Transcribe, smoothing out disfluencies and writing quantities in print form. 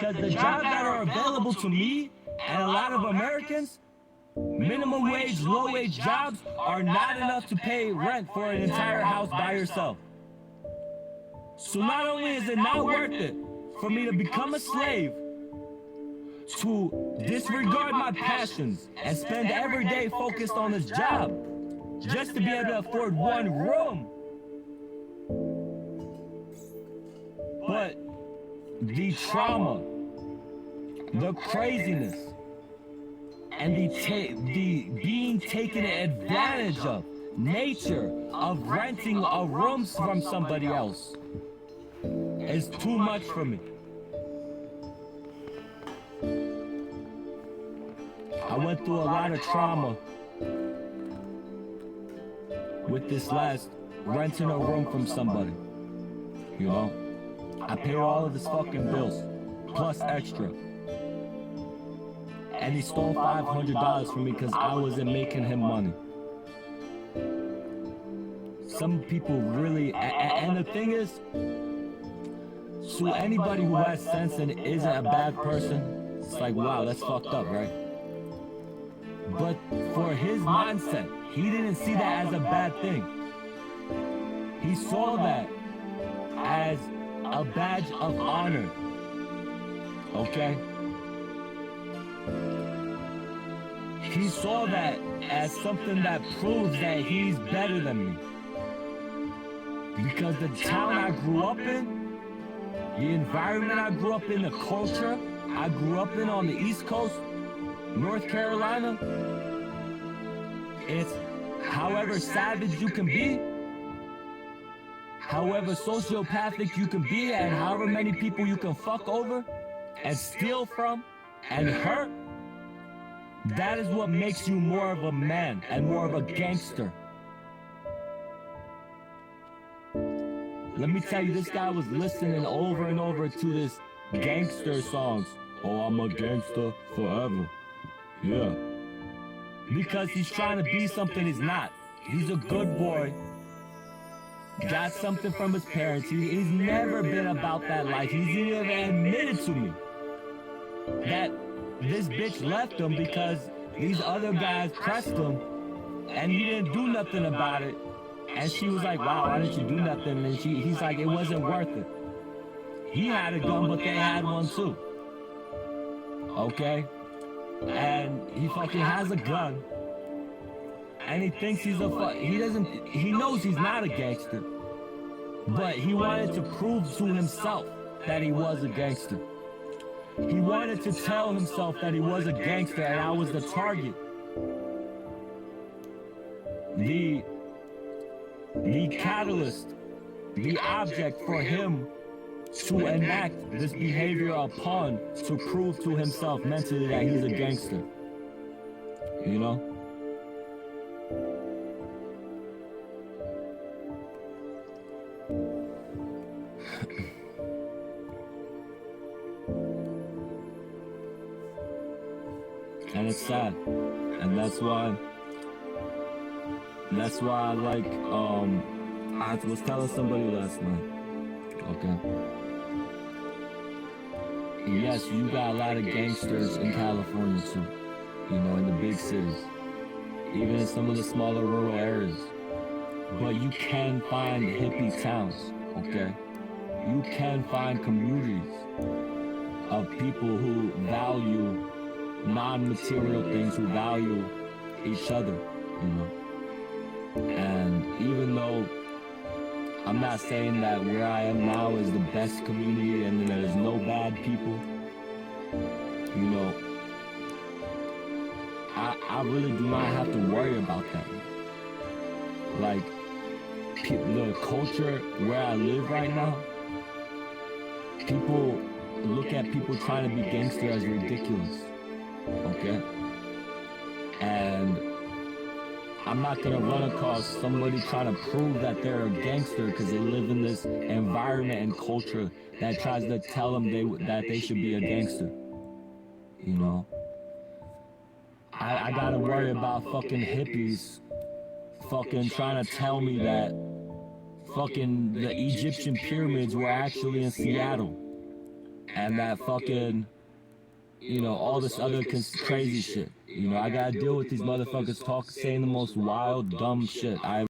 Because the jobs that are available to me and a lot of Americans, minimum wage, low wage jobs are not enough to pay rent for an entire house by yourself. So not only is it not worth it for me to become a slave, to disregard my passions and spend every day focused on this job just to be able to afford one room, but the trauma, the craziness, and the being taken advantage of nature of renting a room from somebody else is too much for me. I went through a lot of trauma with this last renting a room from somebody, you know? I paid all of his fucking bills, plus extra. And he stole $500 from me because I wasn't making him money. Some people really, and the thing is, to anybody who has sense and isn't a bad person, it's like, wow, that's fucked up, right? But for his mindset, he didn't see that as a bad thing. He saw that as a badge of honor, okay? He saw that as something that proves that he's better than me. Because the town I grew up in, the environment I grew up in, the culture I grew up in on the East Coast, North Carolina, it's however savage you can be, however sociopathic you can be, and however many people you can fuck over and steal from and hurt, that is what makes you more of a man and more of a gangster. Let me tell you, this guy was listening over and over to this gangster songs. Oh, I'm a gangster forever. Yeah. Because he's trying to be something he's not. He's a good boy. Got something from his parents. He's never been about that life. He's even admitted to me that this bitch left him because these other guys pressed him and he didn't do nothing about it. And she was like, wow, why didn't you do nothing? And he's like, it wasn't worth it. He had a gun, but they had one too. Okay? And he fucking has a gun. And he thinks he's he knows he's not a gangster. But he wanted to prove to himself that he was a gangster. He wanted to tell himself that he was a gangster and I was the target. The catalyst, the object for him to enact this behavior upon, to prove to himself mentally that he's a gangster. You know? And it's sad. And that's why I like, I was telling somebody last night, okay? Yes, you got a lot of gangsters in California too, you know, in the big cities, even in some of the smaller rural areas. But you can find hippie towns, okay? You can find communities of people who value non-material things, who value each other, you know? And even though I'm not saying that where I am now is the best community and there's no bad people, you know, I really do not have to worry about that. Like, the culture where I live right now, people look at people trying to be gangster as ridiculous, okay? And I'm not gonna run across somebody trying to prove that they're a gangster because they live in this environment and culture that tries to tell them that they should be a gangster. You know? I gotta worry about fucking hippies fucking trying to tell me that fucking the Egyptian pyramids were actually in Seattle. and that fucking, you know, all this other crazy shit. You know, I gotta deal with these motherfuckers saying the most wild, dumb shit. I